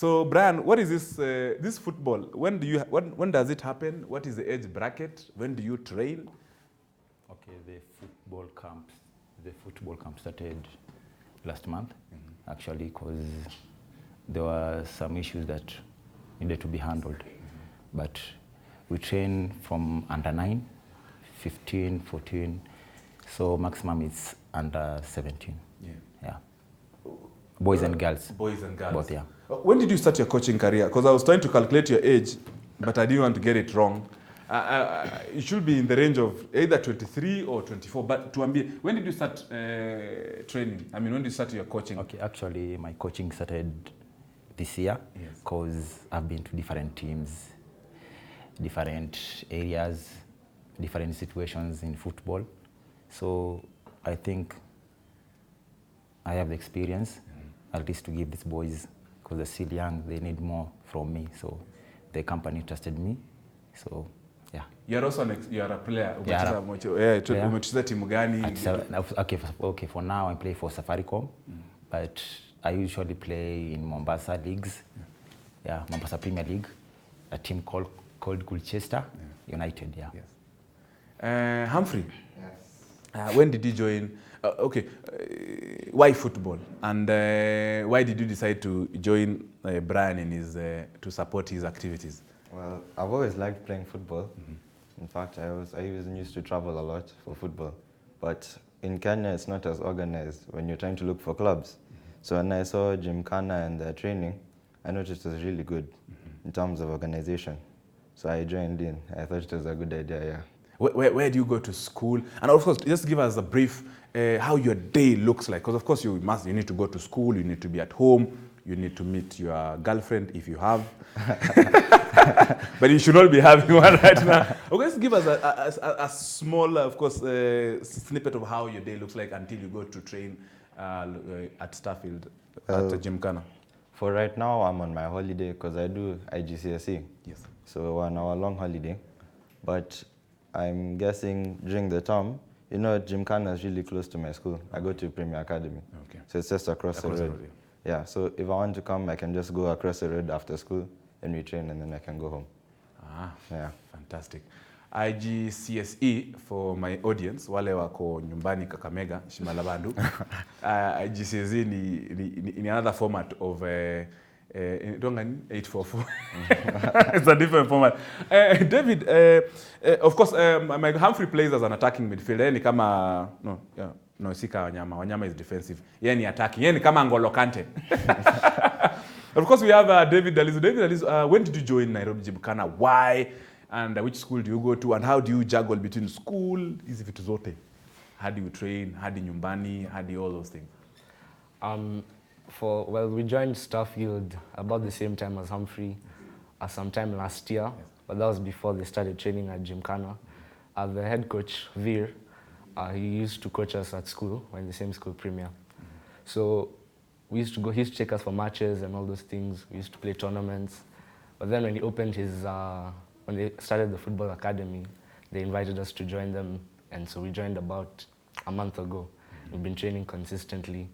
So Brian, what is this football? When does it happen? What is the age bracket? When do you train? Okay, the football camp started last month, actually, because there were some issues that needed to be handled. But we train from under 9, 15, 14, so maximum is under 17. Yeah. Boys and girls. Boys and girls. Both, yeah. When did you start your coaching career? Because I was trying to calculate your age, but I didn't want to get it wrong. You should be in the range of either 23 or 24. But when did you start training? I mean, when did you start your coaching? Okay, actually, my coaching started this year because I've been to different teams, different areas, different situations in football. So I think I have the experience, at least to give these boys, because they're still young, they need more from me. So the company trusted me. So yeah. You're also you're a player. Umecheza timu gani? Okay, for now I play for Safaricom, but I usually play in Mombasa leagues. Yeah, Mombasa Premier League, a team called Colchester United. Yeah. Yes. Humphrey. Yes. When did you join? Why football? And why did you decide to join Brian in his to support his activities? Well, I've always liked playing football. In fact, I even used to travel a lot for football. But in Kenya, it's not as organized when you're trying to look for clubs. So when I saw Gymkhana and their training, I noticed it was really good in terms of organization. So I joined in. I thought it was a good idea, yeah. Where do you go to school? And of course, just give us a brief how your day looks like. Because of course, you need to go to school, you need to be at home, you need to meet your girlfriend if you have. But you should not be having one right now. Okay, just give us a small, of course, snippet of how your day looks like until you go to train at Starfield, at Gymkhana. For right now, I'm on my holiday because I do IGCSE. Yes. So 1 hour long holiday. But I'm guessing during the term, you know, Gymkhana is really close to my school. I go to Premier Academy. Okay. So it's just across the road. Yeah, so if I want to come, I can just go across the road after school and we train and then I can go home. Yeah. Fantastic. IGCSE, for my audience, wale wako nyumbani Kakamega, Shimalabandu. IGCSE ni another format of 844. It's a different format. David, of course, my Humphrey plays as an attacking midfielder. Ni kama sika Wanyama is defensive. Yeye ni attacking. Yeye ni kama N'Golo Kante. Of course, we have David Dalizu. David Dalizu, when did you join Nairobi Gymkhana? Why? And which school do you go to? And how do you juggle between school, hizi vitu zote? How do you train? How do you nyumbani? How do you all those things? We joined Starfield about the same time as Humphrey, sometime last year, but that was before they started training at Gymkhana. The head coach, Veer, he used to coach us at school, we're in the same school, Premier. So we used to go, he used to take us for matches and all those things. We used to play tournaments. But then when he opened when they started the football academy, they invited us to join them. And so we joined about a month ago. We've been training consistently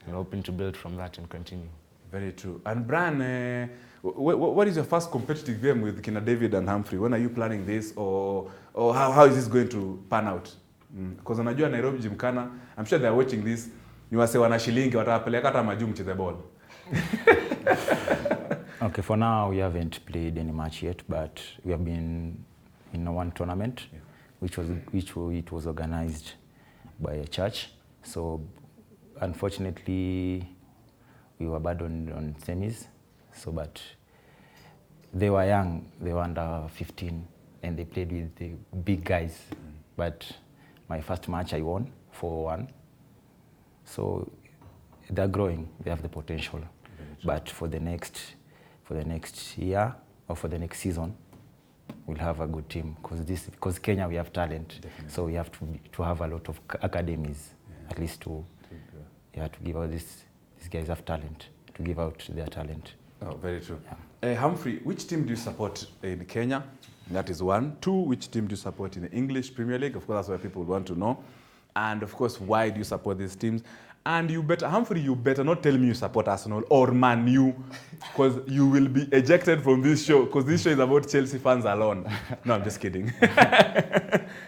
and hoping to build from that and continue. Very true. And Brian, what is your first competitive game with Kina David and Humphrey? When are you planning this, or how is this going to pan out? Because unajua Nairobi Gymkhana, I'm sure they're watching this. Ni wase wana shilingi watawapeleka hata majuu mcheze ball. Okay, for now we haven't played any match yet, but we have been in one tournament, which was organized by a church. So unfortunately, we were bad on semis. So, but they were young, they were under 15, and they played with the big guys. But my first match I won 4-1. So they're growing, they have the potential. But for the next year or for the next season, we'll have a good team because Kenya we have talent. Definitely. So we have to have a lot of academies, at least to give out these guys have talent, to give out their talent. Oh, very true. Yeah. Humphrey, which team do you support in Kenya? That is one. 2, which team do you support in the English Premier League? Of course, that's what people want to know. And of course, why do you support these teams? And you better, Humphrey, you better not tell me you support Arsenal or Man U, because you will be ejected from this show, because this show is about Chelsea fans alone. No, I'm just kidding.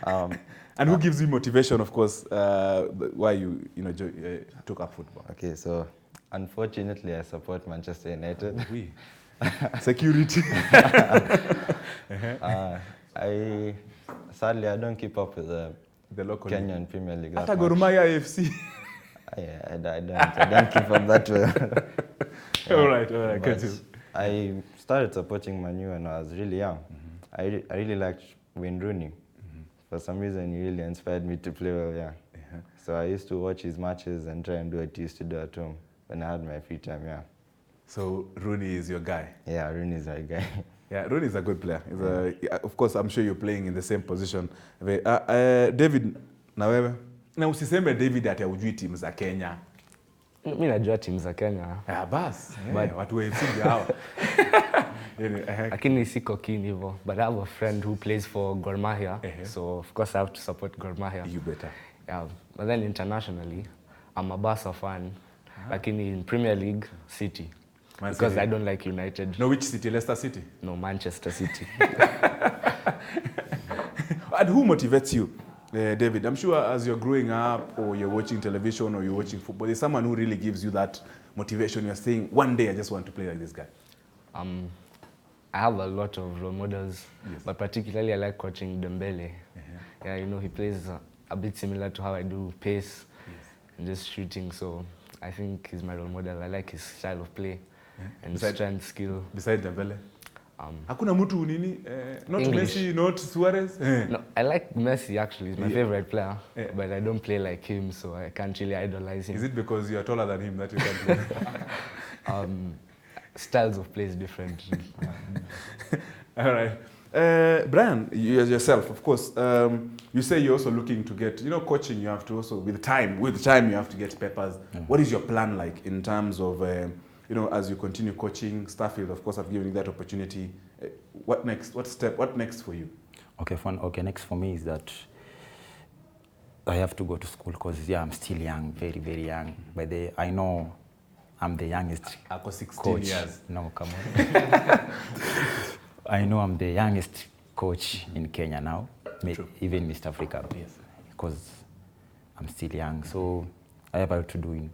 And who gives you motivation, of course, why you took up football? Okay, so unfortunately, I support Manchester United. Oui. Security. Sadly, I don't keep up with the local Kenyan Premier League. that Hata much. Gor Mahia AFC. I don't keep up that well. All right, But continue. I started supporting Man U when I was really young. I really liked Wayne Rooney. For some reason, he really inspired me to play well, yeah. So I used to watch his matches and try and do what he used to do at home when I had my free time, yeah. So Rooney is your guy. Yeah, Rooney is my guy. Yeah, Rooney is a good player. Of course, I'm sure you're playing in the same position. David, na wewe? Na usiseme David ati hujui timu za Kenya. Mi najua timu za Kenya. Ah, bas. But- Watu wa AFC ndio hao. Lakini siko keen hivyo. But I have a friend who plays for Gor Mahia. Uh-huh. So of course I have to support Gor Mahia. You better. Yeah. But then internationally, I'm a Barca fan. Lakini in Premier League, City. Man Because City. I don't like United. No, which city? Leicester City? No, Manchester City. And who motivates you, David? I'm sure as you're growing up or you're watching television or you're watching football, there's someone who really gives you that motivation. You're saying, one day I just want to play like this guy. I have a lot of role models, Yes. but particularly I like watching Dembele. Yeah, you know, he plays a bit similar to how I do, pace and just shooting. So I think he's my role model. I like his style of play and Beside- strength, skill. Besides Dembele? Hakuna mtu nini? Not English. Messi, not Suarez? No, I like Messi actually. He's my Yeah. favorite player, Yeah. but I don't play like him, so I can't really idolize him. Is it because you're taller than him that you can't play? Styles of play is different. All right. Brian, you as yourself, of course, you say you're also looking to get, coaching, you have to also, with time you have to get papers. What is your plan like in terms of, as you continue coaching Starfield, of course, I've given you that opportunity. What next? What next for you? Okay, next for me is that I have to go to school because, I'm still young, very, very young. But I know I'm the youngest Ako 16 coach. years. No, come on. I know I'm the youngest coach in Kenya now, even East Africa. Yes. Because I'm still young, so I have a lot to do.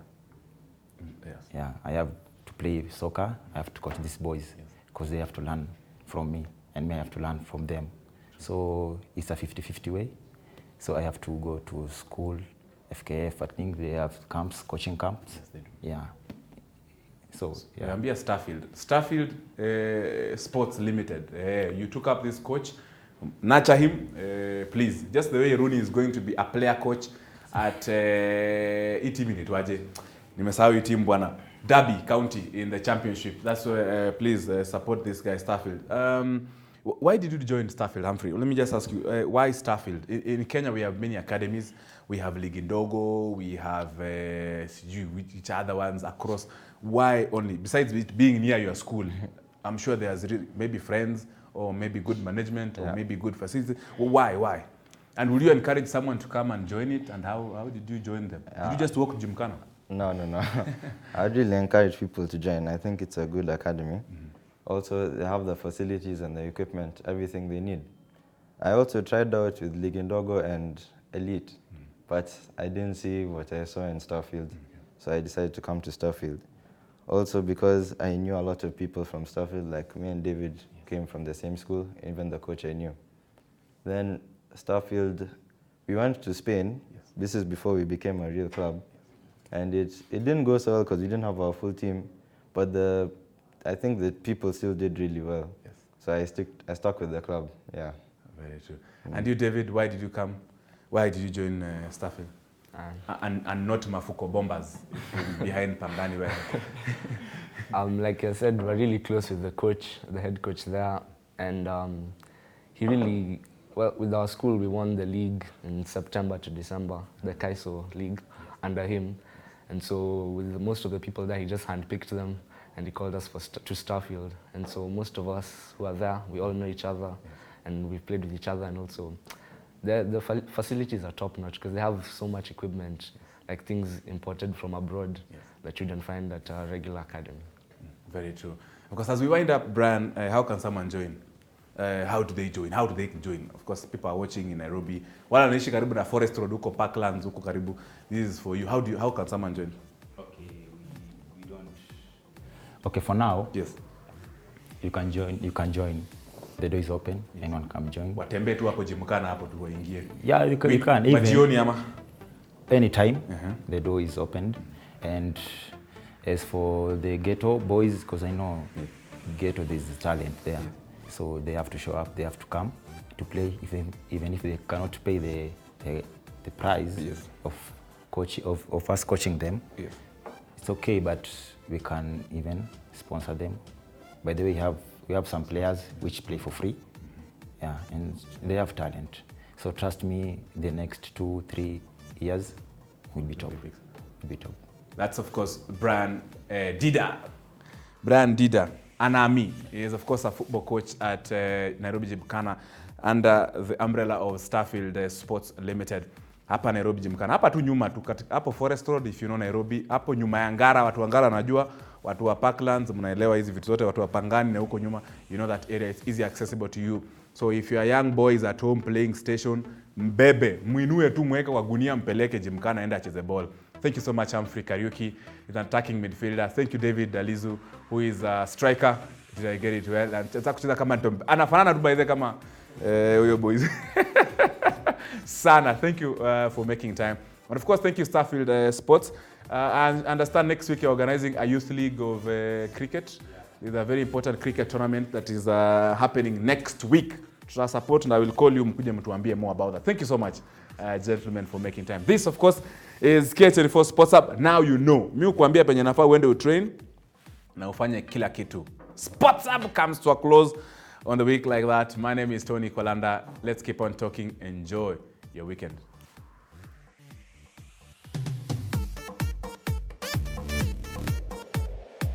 Yes. Yeah, I have to play soccer. I have to coach these boys because they have to learn from me, and me I have to learn from them. So it's a 50-50 way. So I have to go to school, FKF. I think they have camps, coaching camps. Yes, they do. Yeah. So yeah. Ambia Starfield Sports Limited. You took up this coach. Nurture him, please. Just the way Rooney is going to be a player coach at team inaitwaje? Nimesahau hii team bwana. Derby County in the championship. That's why please support this guy Starfield. Why did you join Starfield, Humphrey? Let me just ask you, why Starfield? In Kenya, we have many academies. We have Ligi Ndogo, we have which other ones across. Why only? Besides it being near your school, I'm sure there's maybe friends or maybe good management or maybe good facilities. Why? And would you encourage someone to come and join it? And how did you join them? Did you just walk Gymkhana? No. I'd really encourage people to join. I think it's a good academy. Also, they have the facilities and the equipment, everything they need. I also tried out with Ligi Ndogo and Elite, but I didn't see what I saw in Starfield, so I decided to come to Starfield. Also because I knew a lot of people from Starfield, like me and David came from the same school, even the coach I knew. Then Starfield, we went to Spain. This is before we became a real club. And it didn't go so well because we didn't have our full team, but I think the people still did really well. Yes. So I stuck with the club, yeah. Very true. And you, David, why did you come? Why did you join Starfield? And not Mafuko Bombers behind Pangani where? Like I said, we're really close with the coach, the head coach there, and he really, with our school, we won the league in September to December, the Kaiso League, under him. And so with most of the people there, he just handpicked them, and he called us to Starfield. And so most of us who are there, we all know each other, and we've played with each other, and also the facilities are top-notch because they have so much equipment. like things imported from abroad that you don't find at a regular academy. Very true. Because as we wind up, Brian, how can someone join? How do they join? How do they join? Of course, people are watching in Nairobi. Wala wanaishi karibu na Forest Road huko Parklands huko karibu. This is for you. How can someone join? Okay, we don't. Okay, for now. Yes. You can join. The door is open. Anyone can join. Watembe tu hapo Gymkhana hapo tu waingie. Yeah, you can. Even jioni ama anytime. The door is opened. And as for the ghetto boys, because I know ghetto there's talent there. So they have to show up, they have to come to play, even if they cannot pay the price of us coaching them. Yes. It's okay, but we can even sponsor them. By the way, we have some players which play for free, yeah, and they have talent. So trust me, the next 2-3 years will be top. That's of course Brian Dida. Brian Dida. Anami is of course a football coach at Nairobi Gymkhana under the umbrella of Starfield Sports Limited. Hapa Nairobi Gymkhana. Hapa tu nyuma tu hapo Forest Road if you know Nairobi. Hapo nyuma ya Ngara, watu wa Ngara najua, watu wa Parklands mnaelewa hizi vitu zote, watu wa Pangani na huko nyuma, you know that area is easy accessible to you. So if you are young boys at home playing station, mbebe, muinue tu mweke kwa gunia mpeleke Gymkhana aende acheze ball. Thank you so much, Humphrey Kariuki, is an attacking midfielder. Thank you, David Dalizu, who is a striker. Did I get it well? And kucheza kama anafanana tu by the kama huyo boys. Sana, thank you for making time. And of course, thank you, Starfield Sports. And understand next week you're organizing a youth league of cricket. It's a very important cricket tournament that is happening next week. To support, and I will call you mkuje mtuambie more about that. Thank you so much, gentlemen, for making time. This, of course, is K24 Sports Hub. Now you know. Mi kuambia penye nafaa uende utrain na ufanye kila kitu. Sports Hub comes to a close on the week like that. My name is Tony Kolanda. Let's keep on talking. Enjoy your weekend.